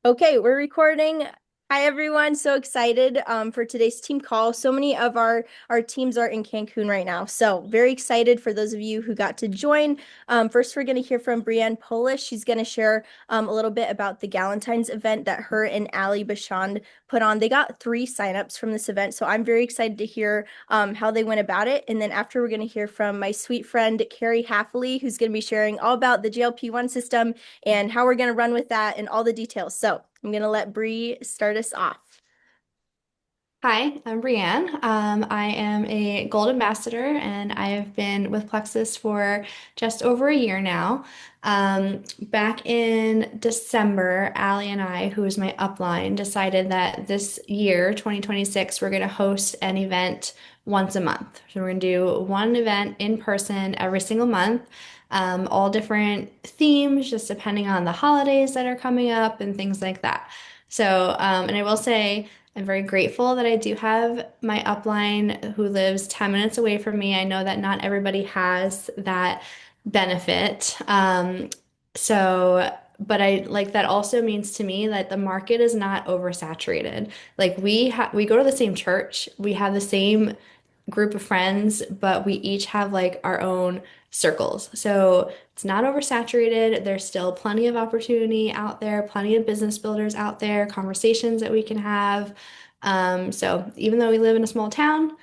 Okay, we're recording. Hi, everyone. So excited for today's team call. So many of our teams are in Cancun right now. So very excited for those of you who got to join. First, we're going to hear from Brianne Polis. She's going to share a little bit about the Galentine's event that her and Ali Bashand put on. They got 3 signups from this event. So I'm very excited to hear how they went about it. And then after, we're going to hear from my sweet friend, Kari Hafeli, who's going to be sharing all about the GLP-1 system and how we're going to run with that and all the details. So I'm going to let Bree start us off. Hi, I'm Brianne. I am a gold ambassador and I have been with Plexus for just over a year now. Back in December, Allie and I, who is my upline, decided that this year, 2026, we're going to host an event once a month. So we're going to do one event in person every single month, all different themes, just depending on the holidays that are coming up and things like that. And I will say, I'm very grateful that I do have my upline who lives 10 minutes away from me. I know that not everybody has that benefit. But I like that also means to me that the market is not oversaturated. Like we go to the same church, we have the same group of friends, but we each have like our own circles. So it's not oversaturated. There's still plenty of opportunity out there, plenty of business builders out there, conversations that we can have. So even though we live in a small town,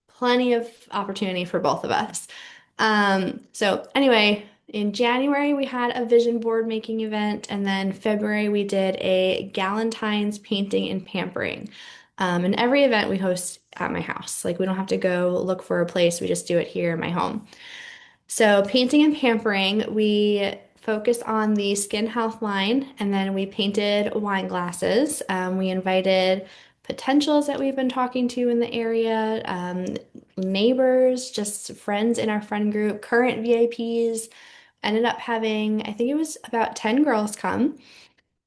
plenty of opportunity for both of us. So anyway, in January we had a vision board making event, and then February we did a Galentine's painting and pampering. And every event we host at my house. Like we don't have to go look for a place, we just do it here in my home. So, painting and pampering, we focused on the skin health line and then we painted wine glasses. We invited potentials that we've been talking to in the area, neighbors, just friends in our friend group, current VIPs. Ended up having, I think it was about 10 girls come.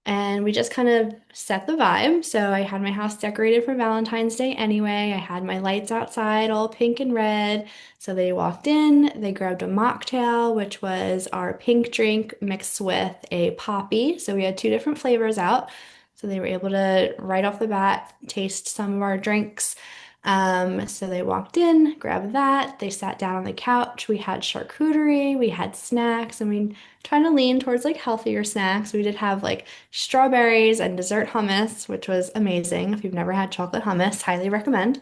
And we just kind of set the vibe. So I had my house decorated for Valentine's Day anyway. I had my lights outside, all pink and red. So they walked in, they grabbed a mocktail, which was our pink drink mixed with a poppy. So we had 2 different flavors out. So they were able to, right off the bat, taste some of our drinks. So they walked in, grabbed that. They sat down on the couch. We had charcuterie, we had snacks, and we tried to lean towards like healthier snacks. We did have like strawberries and dessert hummus, which was amazing. If you've never had chocolate hummus, highly recommend.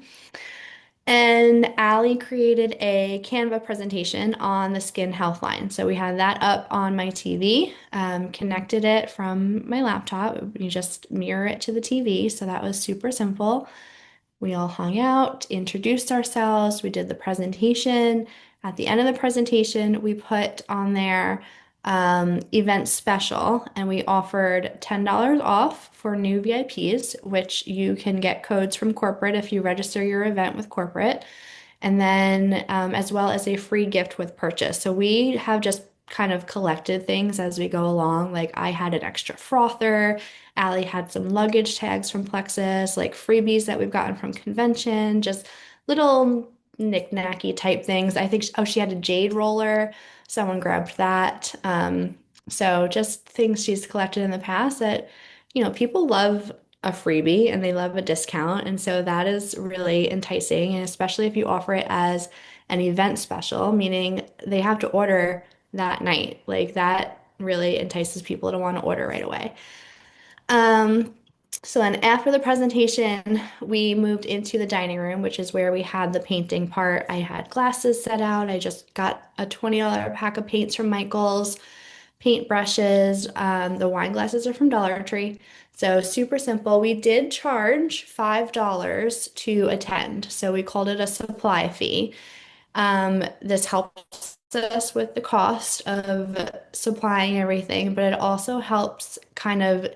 And Allie created a Canva presentation on the skin health line. So we had that up on my TV, connected it from my laptop. You just mirror it to the TV. So that was super simple. We all hung out, introduced ourselves, we did the presentation. At the end of the presentation, we put on there event special and we offered $10 off for new VIPs, which you can get codes from corporate if you register your event with corporate, and then as well as a free gift with purchase. So we have just kind of collected things as we go along. Like I had an extra frother, Allie had some luggage tags from Plexus, like freebies that we've gotten from convention, just little knick-knacky type things. I think, oh, she had a jade roller. Someone grabbed that. So just things she's collected in the past that, people love a freebie and they love a discount. And so that is really enticing. And especially if you offer it as an event special, meaning they have to order that night. Like that really entices people to want to order right away. Um, so then after the presentation, we moved into the dining room, which is where we had the painting part. I had glasses set out. I just got a $20 pack of paints from Michael's, paint brushes. The wine glasses are from Dollar Tree. So super simple. We did charge $5 to attend. So we called it a supply fee. This helps us with the cost of supplying everything, but it also helps kind of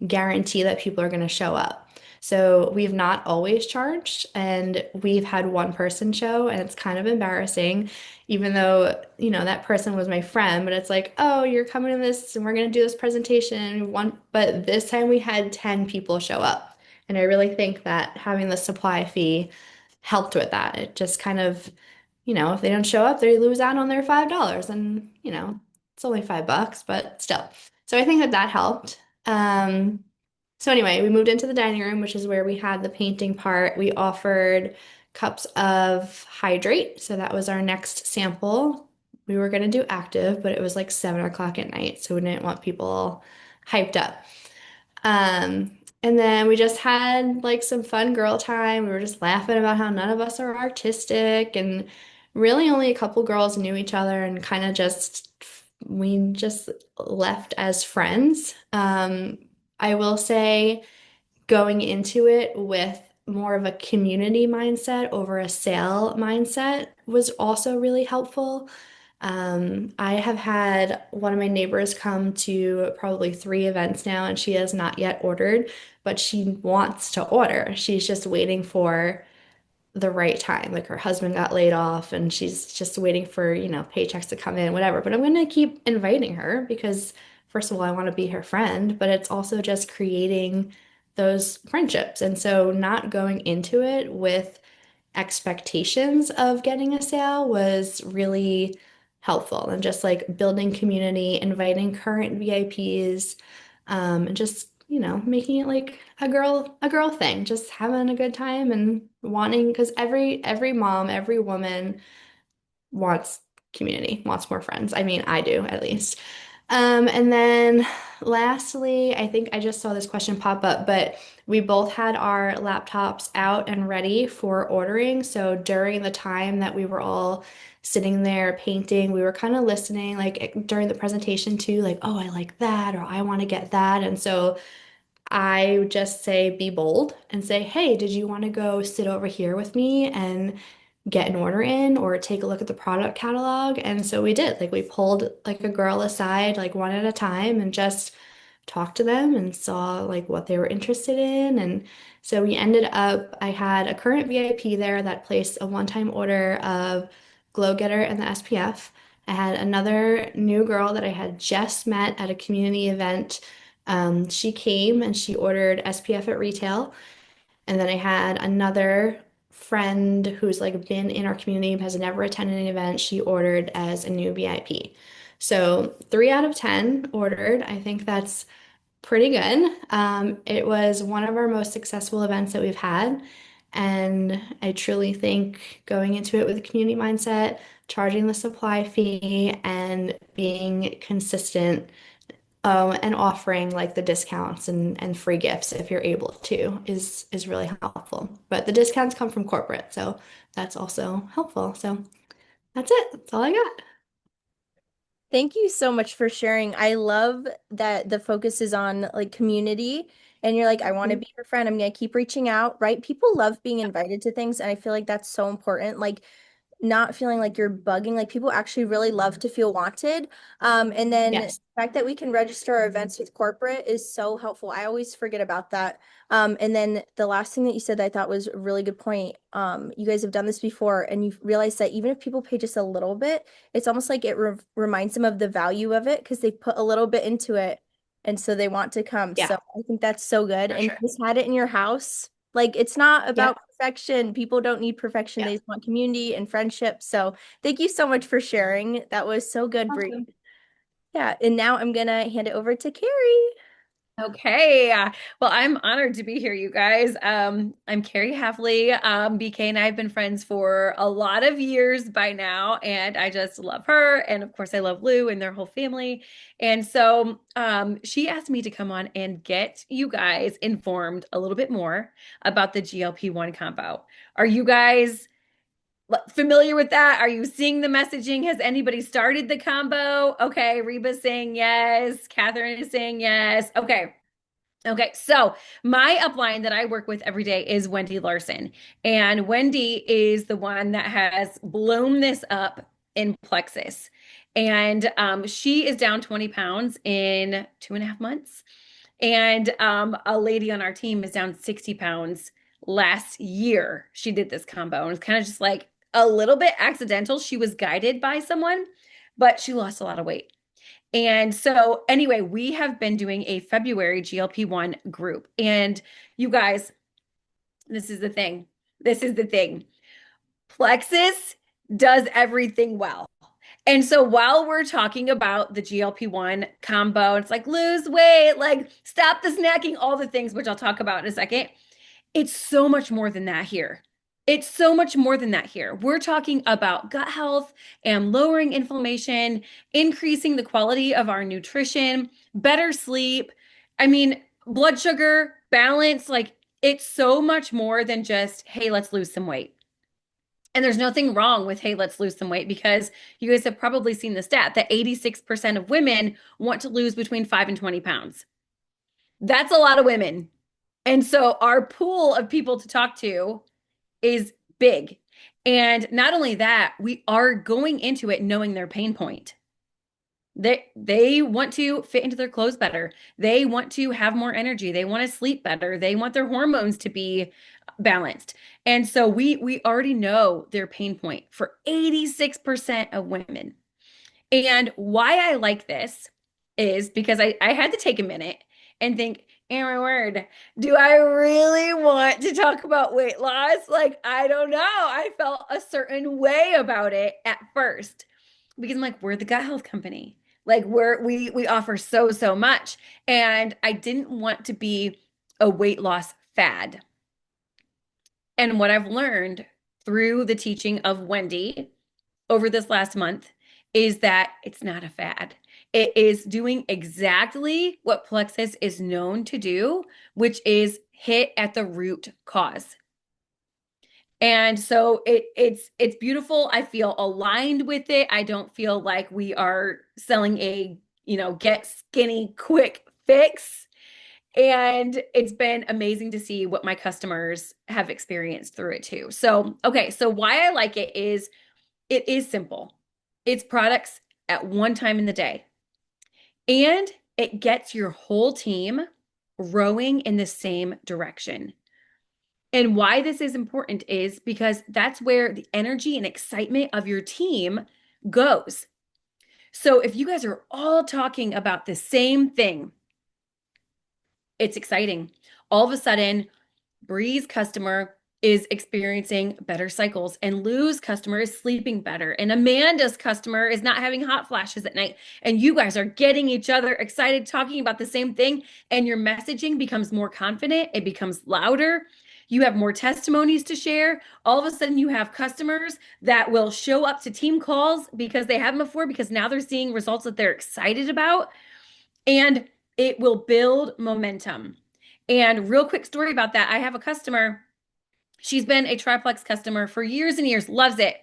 guarantee that people are going to show up. So we've not always charged, and we've had one person show, and it's kind of embarrassing, even though, that person was my friend, but it's like, oh, you're coming to this and we're going to do this presentation. But this time we had 10 people show up. And I really think that having the supply fee helped with that. It just kind of, if they don't show up, they lose out on their $5. And, it's only $5, but still. So I think that that helped. So anyway, we moved into the dining room, which is where we had the painting part. We offered cups of hydrate. So that was our next sample. We were going to do active, but it was like 7 o'clock at night. So we didn't want people all hyped up. And then we just had like some fun girl time. We were just laughing about how none of us are artistic and really only a couple girls knew each other and kind of just we just left as friends. I will say going into it with more of a community mindset over a sale mindset was also really helpful. I have had one of my neighbors come to probably 3 events now, and she has not yet ordered, but she wants to order. She's just waiting for the right time. Like her husband got laid off and she's just waiting for, paychecks to come in, whatever. But I'm going to keep inviting her because, first of all, I want to be her friend, but it's also just creating those friendships. And so, not going into it with expectations of getting a sale was really helpful and just like building community, inviting current VIPs, and just, making it like a girl thing, just having a good time and wanting, because every mom, every woman wants community, wants more friends. I mean, I do at least. And then lastly, I think I just saw this question pop up, but we both had our laptops out and ready for ordering. So during the time that we were all sitting there painting, we were kind of listening, like during the presentation too, like, oh, I like that, or I want to get that. And so I would just say be bold and say, hey, did you want to go sit over here with me and get an order in or take a look at the product catalog? And so we did. Like we pulled like a girl aside, like one at a time, and just talked to them and saw like what they were interested in. And so we ended up, I had a current VIP there that placed a one-time order of Glow Getter and the SPF. I had another new girl that I had just met at a community event. She came and she ordered SPF at retail. And then I had another friend who's like been in our community, has never attended an event. She ordered as a new VIP. So 3 out of 10 ordered. I think that's pretty good. It was one of our most successful events that we've had. And I truly think going into it with a community mindset, charging the supply fee, and being consistent, and offering like the discounts and free gifts if you're able to is really helpful. But the discounts come from corporate, so that's also helpful. So that's it. That's all I got. Thank you so much for sharing. I love that the focus is on like community and you're like, I want to Mhm. be your friend. I'm going to keep reaching out, right? People love being invited to things, and I feel like that's so important. Like not feeling like you're bugging. Like people actually really love to feel wanted. And then the Yes. fact that we can register our events with corporate is so helpful. I always forget about that. And then the last thing that you said that I thought was a really good point. You guys have done this before, and you realize that even if people pay just a little bit, it's almost like it reminds them of the value of it because they put a little bit into it, and so they want to come. So Yeah, I think that's so good. for And you sure. just had it in your house. Like it's not Yep. about perfection. People don't need perfection. Yep. They just want community and friendship. So thank you so much for sharing. That was so good, Bree. Awesome. Yeah. And now I'm gonna hand it over to Carrie. Okay. Well, I'm honored to be here, you guys. I'm Kari Hafeli. BK and I have been friends for a lot of years by now, and I just love her. And of course, I love Lou and their whole family. And so she asked me to come on and get you guys informed a little bit more about the GLP-1 combo. Are you guys familiar with that? Are you seeing the messaging? Has anybody started the combo? Okay, Reba's saying yes. Catherine is saying yes. Okay. Okay, so my upline that I work with every day is Wendy Larson. And Wendy is the one that has blown this up in Plexus. And she is down 20 pounds in 2.5 months. And a lady on our team is down 60 pounds last year. She did this combo and it's kind of just like a little bit accidental. She was guided by someone, but she lost a lot of weight. And so, anyway, we have been doing a February GLP-1 group. And you guys, this is the thing. This is the thing. Plexus does everything well. And so while we're talking about the GLP-1 combo, it's like lose weight, like stop the snacking, all the things, which I'll talk about in a second. It's so much more than that here. It's so much more than that here. We're talking about gut health and lowering inflammation, increasing the quality of our nutrition, better sleep. I mean, blood sugar, balance, like it's so much more than just, hey, let's lose some weight. And there's nothing wrong with, hey, let's lose some weight because you guys have probably seen the stat that 86% of women want to lose between 5 and 20 pounds. That's a lot of women. And so our pool of people to talk to is big. And not only that, we are going into it knowing their pain point. They want to fit into their clothes better. They want to have more energy. They want to sleep better. They want their hormones to be balanced. And so we already know their pain point for 86% of women. And why I like this is because I had to take a minute and think, oh my word, do I really want to talk about weight loss? Like, I don't know. I felt a certain way about it at first because I'm like, we're the gut health company. Like we offer so much. And I didn't want to be a weight loss fad. And what I've learned through the teaching of Wendy over this last month is that it's not a fad. It is doing exactly what Plexus is known to do, which is hit at the root cause. And so it's beautiful. I feel aligned with it. I don't feel like we are selling a, get skinny quick fix. And it's been amazing to see what my customers have experienced through it too. So, okay, so why I like it is simple. It's products at one time in the day. And it gets your whole team rowing in the same direction. And why this is important is because that's where the energy and excitement of your team goes. So if you guys are all talking about the same thing, it's exciting. All of a sudden, Bree's customer is experiencing better cycles, and Lou's customer is sleeping better, and Amanda's customer is not having hot flashes at night. And you guys are getting each other excited, talking about the same thing, and your messaging becomes more confident, it becomes louder. You have more testimonies to share. All of a sudden, you have customers that will show up to team calls because they haven't before, because now they're seeing results that they're excited about, and it will build momentum. And real quick story about that. I have a customer. She's been a triplex customer for years and years, loves it.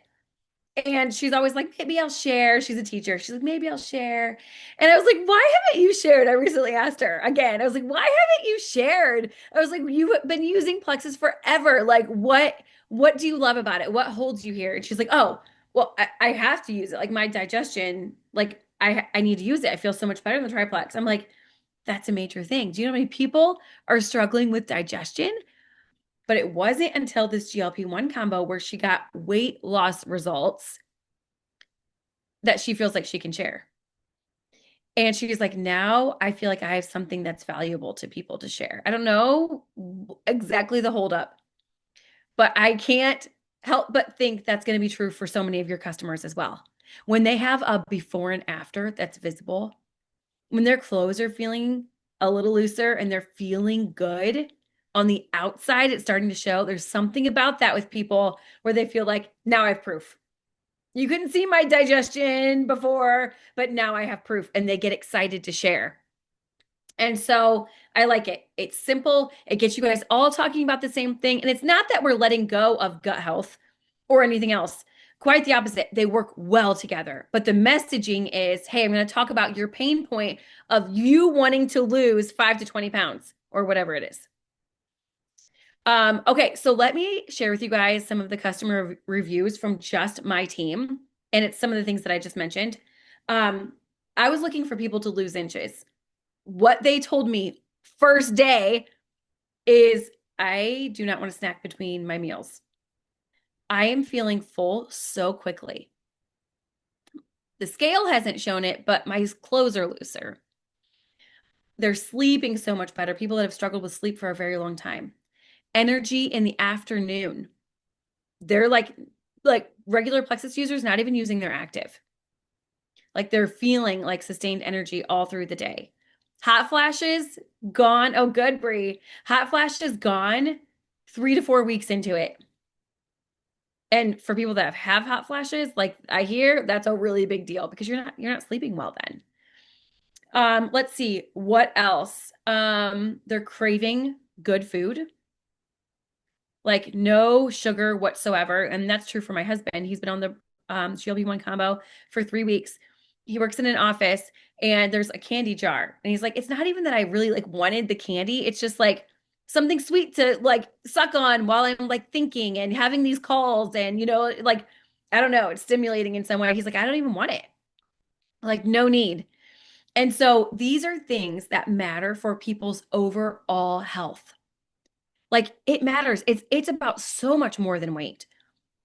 And she's always like, maybe I'll share. She's a teacher. She's like, maybe I'll share. And I was like, why haven't you shared? I recently asked her again. I was like, why haven't you shared? I was like, you've been using Plexus forever. Like, what do you love about it? What holds you here? And she's like, oh, well, I have to use it. Like my digestion, like I need to use it. I feel so much better in the triplex. I'm like, that's a major thing. Do you know how many people are struggling with digestion? But it wasn't until this GLP-1 combo where she got weight loss results that she feels like she can share. And she's like, now I feel like I have something that's valuable to people to share. I don't know exactly the holdup, but I can't help but think that's going to be true for so many of your customers as well. When they have a before and after that's visible, when their clothes are feeling a little looser and they're feeling good on the outside, it's starting to show. There's something about that with people where they feel like, now I have proof. You couldn't see my digestion before, but now I have proof, and they get excited to share. And so I like it. It's simple. It gets you guys all talking about the same thing. And it's not that we're letting go of gut health or anything else. Quite the opposite. They work well together. But the messaging is, hey, I'm going to talk about your pain point of you wanting to lose 5 to 20 pounds or whatever it is. Okay, so let me share with you guys some of the customer reviews from just my team. And it's some of the things that I just mentioned. I was looking for people to lose inches. What they told me first day is I do not want to snack between my meals. I am feeling full so quickly. The scale hasn't shown it, but my clothes are looser. They're sleeping so much better. People that have struggled with sleep for a very long time. Energy in the afternoon. They're like regular Plexus users, not even using their active. Like they're feeling like sustained energy all through the day. Hot flashes gone. Oh, good, Bree. Hot flashes gone 3 to 4 weeks into it. And for people that have hot flashes, like I hear, that's a really big deal because you're not sleeping well then. Let's see what else. They're craving good food, like no sugar whatsoever, and that's true for my husband. He's been on the GLP-1 combo for 3 weeks. He works in an office, and there's a candy jar, and he's like, it's not even that I really like wanted the candy. It's just like something sweet to like suck on while I'm like thinking and having these calls, and like I don't know, it's stimulating in some way. He's like, I don't even want it. Like no need. And so these are things that matter for people's overall health. Like it matters. It's about so much more than weight.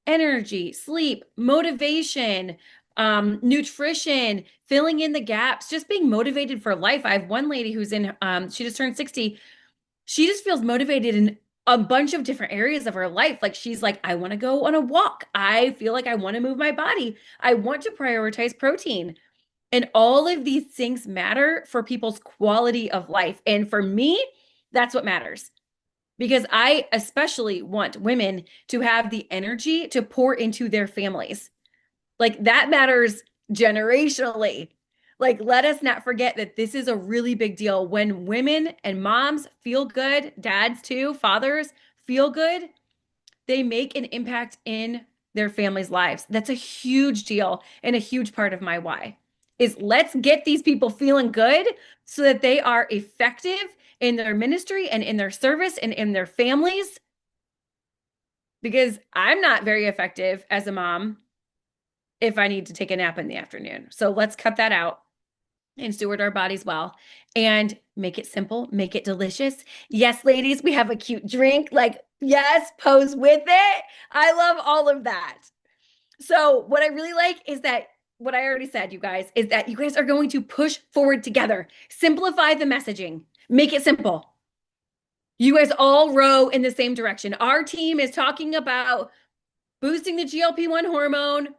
Energy, sleep, motivation, nutrition, filling in the gaps, just being motivated for life. I have one lady who's in she just turned 60. She just feels motivated in a bunch of different areas of her life. Like she's like, I want to go on a walk. I feel like I want to move my body. I want to prioritize protein. And all of these things matter for people's quality of life. And for me, that's what matters because I especially want women to have the energy to pour into their families. Like that matters generationally. Like, let us not forget that this is a really big deal. When women and moms feel good, dads too, fathers feel good, they make an impact in their families' lives. That's a huge deal and a huge part of my why is let's get these people feeling good so that they are effective in their ministry and in their service and in their families because I'm not very effective as a mom if I need to take a nap in the afternoon. So let's cut that out and steward our bodies well and make it simple, make it delicious. Yes, ladies, we have a cute drink. Like, yes, pose with it. I love all of that. So, what I really like is that what I already said, you guys, is that you guys are going to push forward together, simplify the messaging, make it simple. You guys all row in the same direction. Our team is talking about boosting the GLP-1 hormone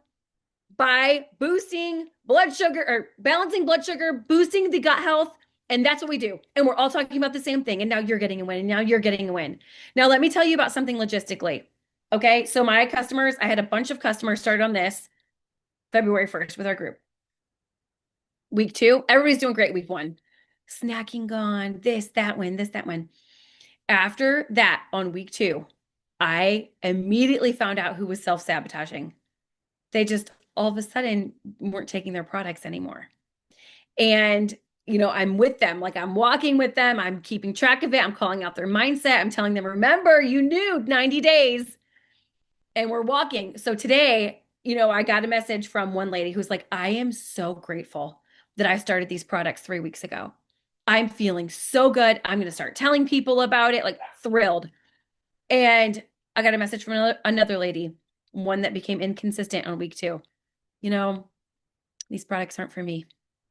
by boosting blood sugar or balancing blood sugar, boosting the gut health. And that's what we do. And we're all talking about the same thing. And now you're getting a win. And now you're getting a win. Now, let me tell you about something logistically. Okay. So, my customers, I had a bunch of customers start on this February 1st with our group. Week 2, everybody's doing great. Week 1, snacking gone, this, that one, this, that one. After that, on week 2, I immediately found out who was self-sabotaging. They just all of a sudden weren't taking their products anymore. And, I'm with them, like I'm walking with them. I'm keeping track of it. I'm calling out their mindset. I'm telling them, remember, you knew 90 days and we're walking. So today, I got a message from one lady who's like, I am so grateful that I started these products 3 weeks ago. I'm feeling so good. I'm going to start telling people about it, like thrilled. And I got a message from another lady, one that became inconsistent on week 2. These products aren't for me.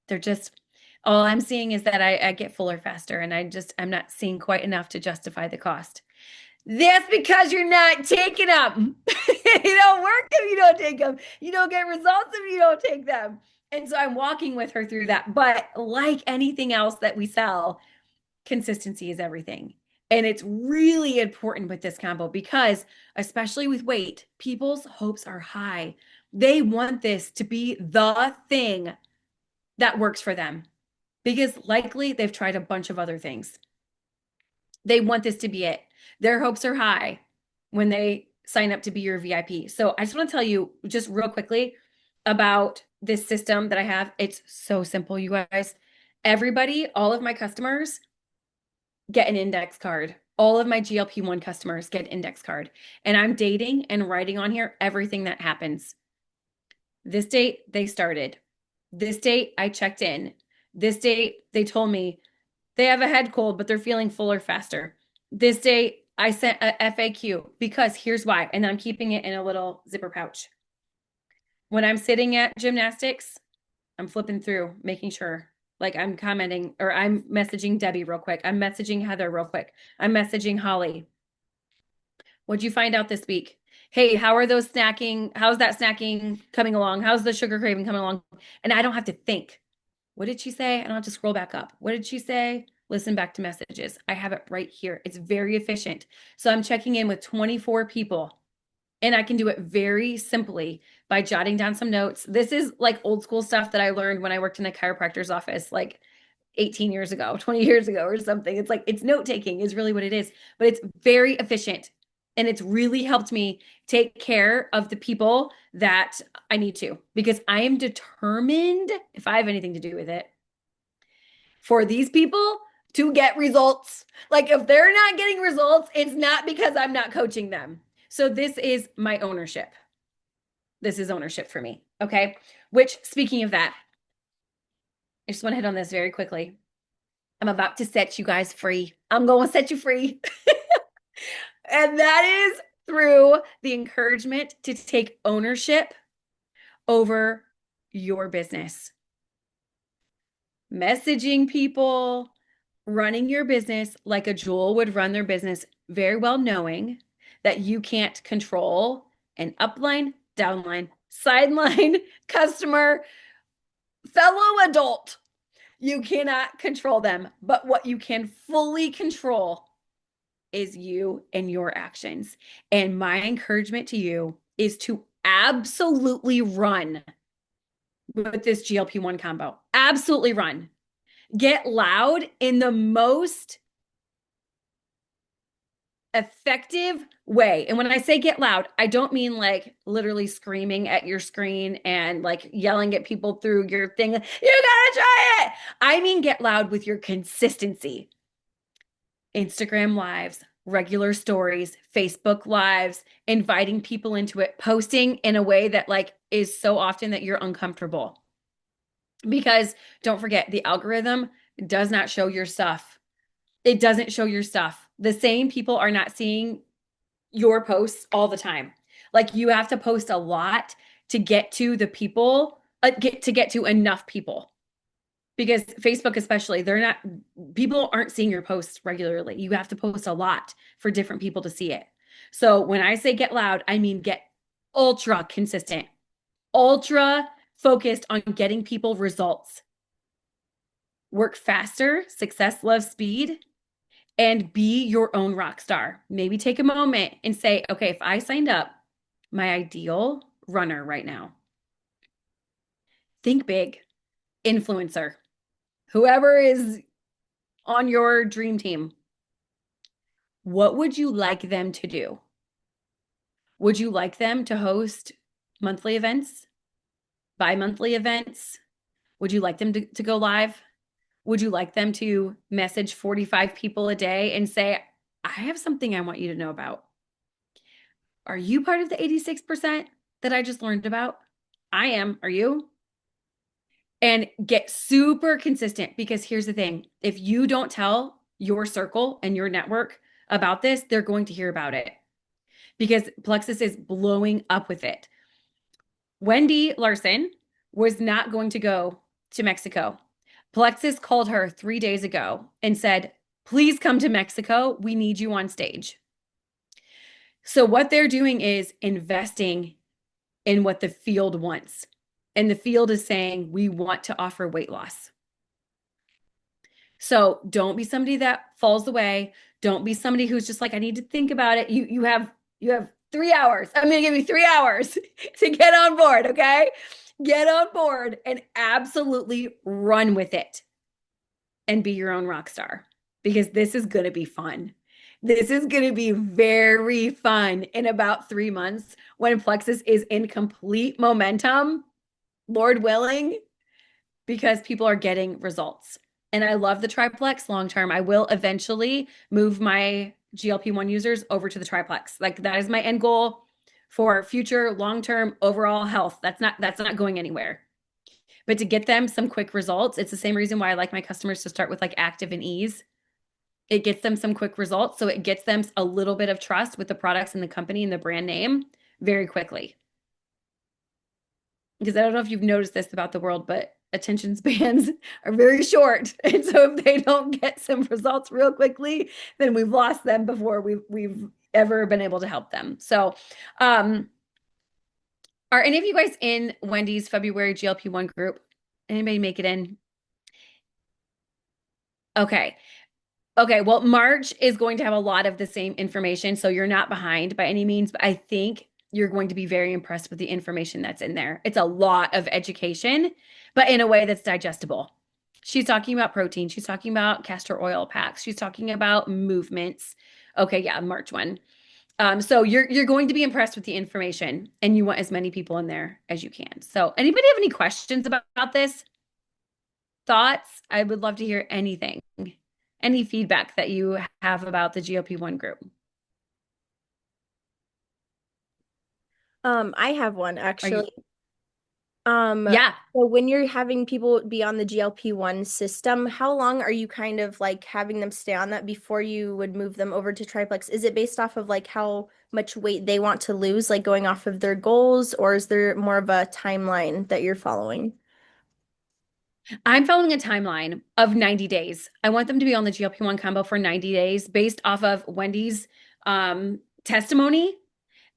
They're just, all I'm seeing is that I get fuller faster and I'm not seeing quite enough to justify the cost. That's because you're not taking them. You don't work if you don't take them. You don't get results if you don't take them. And so I'm walking with her through that. But like anything else that we sell, consistency is everything. And it's really important with this combo because, especially with weight, people's hopes are high. They want this to be the thing that works for them because likely they've tried a bunch of other things. They want this to be it. Their hopes are high when they sign up to be your VIP. So I just want to tell you just real quickly about this system that I have. It's so simple, you guys. Everybody, all of my customers get an index card. All of my GLP-1 customers get an index card. And I'm dating and writing on here everything that happens. This date, they started. This date, I checked in. This date, they told me they have a head cold, but they're feeling fuller faster. This date, I sent a FAQ because here's why. And I'm keeping it in a little zipper pouch. When I'm sitting at gymnastics, I'm flipping through, making sure. Like I'm commenting or I'm messaging Debbie real quick. I'm messaging Heather real quick. I'm messaging Holly. What'd you find out this week? Hey, how are those snacking? How's that snacking coming along? How's the sugar craving coming along? And I don't have to think. What did she say? I don't have to scroll back up. What did she say? Listen back to messages. I have it right here. It's very efficient. So I'm checking in with 24 people and I can do it very simply by jotting down some notes. This is like old school stuff that I learned when I worked in a chiropractor's office, like 18 years ago, 20 years ago or something. It's like, it's note taking is really what it is, but it's very efficient. And it's really helped me take care of the people that I need to, because I am determined, if I have anything to do with it, for these people to get results. Like if they're not getting results, it's not because I'm not coaching them. So this is my ownership. This is ownership for me. Okay. Which, speaking of that, I just want to hit on this very quickly. I'm about to set you guys free. I'm going to set you free. And that is through the encouragement to take ownership over your business. Messaging people, running your business like a Jewel would run their business, very well knowing that you can't control an upline, downline, sideline, customer, fellow adult. You cannot control them, but what you can fully control is you and your actions. And my encouragement to you is to absolutely run with this GLP-1 combo. Absolutely run. Get loud in the most effective way. And when I say get loud, I don't mean like literally screaming at your screen and like yelling at people through your thing. You gotta try it. I mean, get loud with your consistency. Instagram lives, regular stories, Facebook lives, inviting people into it, posting in a way that like is so often that you're uncomfortable. Because don't forget, the algorithm does not show your stuff. It doesn't show your stuff. The same people are not seeing your posts all the time. Like you have to post a lot to get to the people, get to enough people. Because Facebook especially, people aren't seeing your posts regularly. You have to post a lot for different people to see it. So when I say get loud, I mean get ultra consistent, ultra focused on getting people results. Work faster, success loves speed, and be your own rock star. Maybe take a moment and say, okay, if I signed up my ideal runner right now, think big, influencer, whoever is on your dream team, what would you like them to do? Would you like them to host monthly events, bi-monthly events? Would you like them to go live? Would you like them to message 45 people a day and say, I have something I want you to know about? Are you part of the 86% that I just learned about? I am. Are you? And get super consistent, because here's the thing. If you don't tell your circle and your network about this, they're going to hear about it, because Plexus is blowing up with it. Wendy Larson was not going to go to Mexico. Plexus called her 3 days ago and said, please come to Mexico. We need you on stage. So what they're doing is investing in what the field wants. And the field is saying, we want to offer weight loss. So don't be somebody that falls away. Don't be somebody who's just like, I need to think about it. You have 3 hours. I'm going to give you 3 hours to get on board. Okay. Get on board and absolutely run with it and be your own rock star, because this is going to be fun. This is going to be very fun in about 3 months when Plexus is in complete momentum, Lord willing, because people are getting results. And I love the triplex long term. I will eventually move my GLP-1 users over to the triplex. Like that is my end goal for future long-term overall health. That's not going anywhere. But to get them some quick results, it's the same reason why I like my customers to start with like active and ease. It gets them some quick results. So it gets them a little bit of trust with the products and the company and the brand name very quickly. Because I don't know if you've noticed this about the world, but attention spans are very short. And so if they don't get some results real quickly, then we've lost them before we've ever been able to help them. So, are any of you guys in Wendy's February GLP-1 group? Anybody make it in? Okay. Okay, well, March is going to have a lot of the same information, so you're not behind by any means, but I think you're going to be very impressed with the information that's in there. It's a lot of education, but in a way that's digestible. She's talking about protein, she's talking about castor oil packs, she's talking about movements. Okay, yeah, March one. So you're going to be impressed with the information, and you want as many people in there as you can. So, anybody have any questions about this? Thoughts? I would love to hear anything. Any feedback that you have about the GLP-1 group? I have one Are you? actually. Um, Yeah. so when you're having people be on the GLP-1 system, how long are you kind of like having them stay on that before you would move them over to Triplex? Is it based off of like how much weight they want to lose, like going off of their goals, or is there more of a timeline that you're following? I'm following a timeline of 90 days. I want them to be on the GLP-1 combo for 90 days based off of Wendy's testimony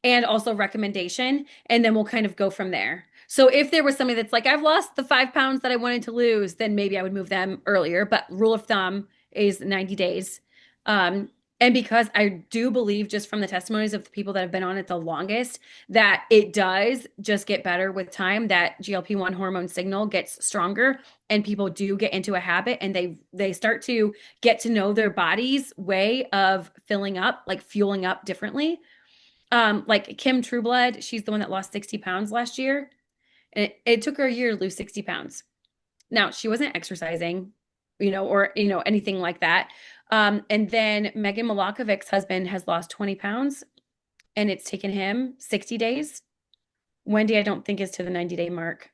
and also recommendation. And then we'll kind of go from there. So if there was somebody that's like, I've lost the 5 pounds that I wanted to lose, then maybe I would move them earlier. But rule of thumb is 90 days. Um, and because I do believe, just from the testimonies of the people that have been on it the longest, that it does just get better with time, that GLP-1 hormone signal gets stronger and people do get into a habit and they start to get to know their body's way of filling up, like fueling up differently. Like Kim Trueblood, she's the one that lost 60 pounds last year. And it took her a year to lose 60 pounds. Now, she wasn't exercising, or, anything like that. And then Megan Malakovic's husband has lost 20 pounds and it's taken him 60 days. Wendy, I don't think is to the 90-day mark.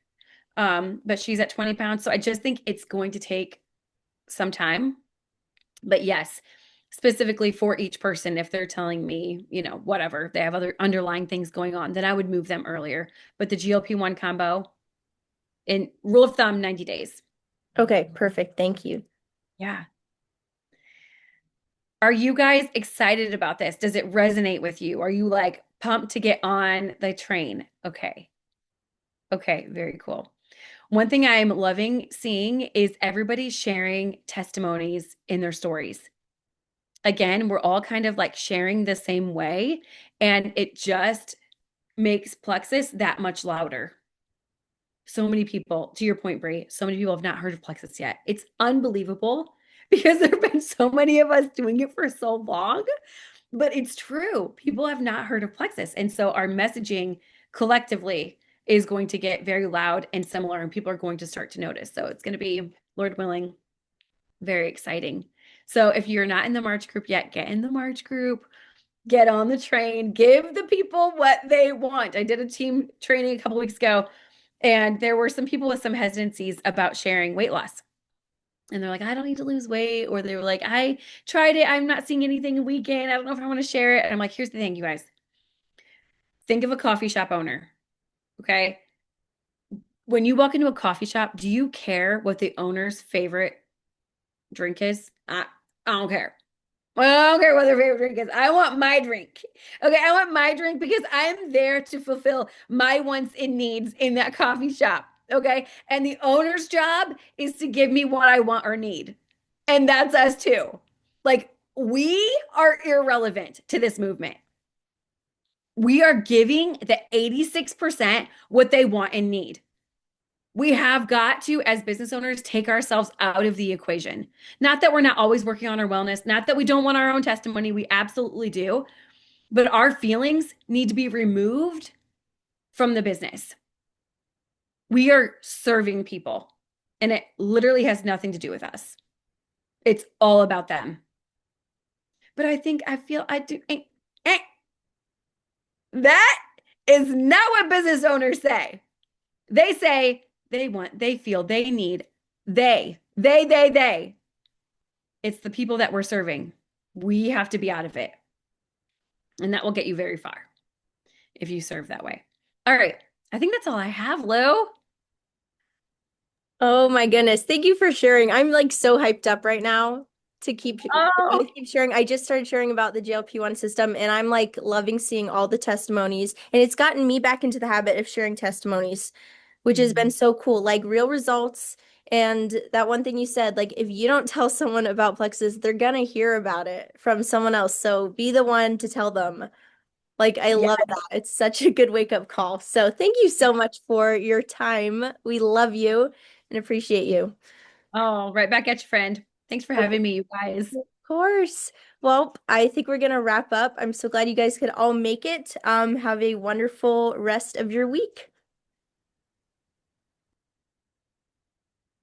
But she's at 20 pounds. So I just think it's going to take some time. But yes, specifically for each person, if they're telling me, whatever, they have other underlying things going on, then I would move them earlier. But the GLP-1 combo, in rule of thumb, 90 days. Okay, perfect. Thank you. Yeah. Are you guys excited about this? Does it resonate with you? Are you like pumped to get on the train? Okay. Okay, very cool. One thing I'm loving seeing is everybody sharing testimonies in their stories. Again, we're all kind of like sharing the same way, and it just makes Plexus that much louder. So many people, to your point, Brie, so many people have not heard of Plexus yet. It's unbelievable because there have been so many of us doing it for so long, but it's true. People have not heard of Plexus. And so our messaging collectively is going to get very loud and similar, and people are going to start to notice. So it's going to be, Lord willing, very exciting. So if you're not in the March group yet, get in the March group, get on the train, give the people what they want. I did a team training a couple weeks ago, and there were some people with some hesitancies about sharing weight loss. And they're like, I don't need to lose weight. Or they were like, I tried it. I'm not seeing anything a weekend. I don't know if I want to share it. And I'm like, here's the thing, you guys. Think of a coffee shop owner. Okay. When you walk into a coffee shop, do you care what the owner's favorite drink is? I don't care. I don't care what their favorite drink is. I want my drink. Okay, I want my drink because I'm there to fulfill my wants and needs in that coffee shop. Okay, and the owner's job is to give me what I want or need. And that's us too. Like, we are irrelevant to this movement. We are giving the 86% what they want and need. We have got to, as business owners, take ourselves out of the equation. Not that we're not always working on our wellness, not that we don't want our own testimony. We absolutely do. But our feelings need to be removed from the business. We are serving people, and it literally has nothing to do with us. It's all about them. But I feel I do. That is not what business owners say. They say they want, they feel, they need, they. It's the people that we're serving. We have to be out of it. And that will get you very far if you serve that way. All right. I think that's all I have, Lou. Oh my goodness. Thank you for sharing. I'm like so hyped up right now. to keep Oh, keep sharing. I just started sharing about the GLP-1 system and I'm like loving seeing all the testimonies. And it's gotten me back into the habit of sharing testimonies, which has been Mhm. so cool, like real results. And that one thing you said, like if you don't tell someone about Plexus, they're gonna hear about it from someone else. So be the one to tell them. Like I yeah. love that. It's such a good wake-up call. So thank you so much for your time. We love you and appreciate you. Oh, right back at you, friend. Thanks for Okay. having me, you guys. Of course. Well, I think we're gonna wrap up. I'm so glad you guys could all make it. Have a wonderful rest of your week.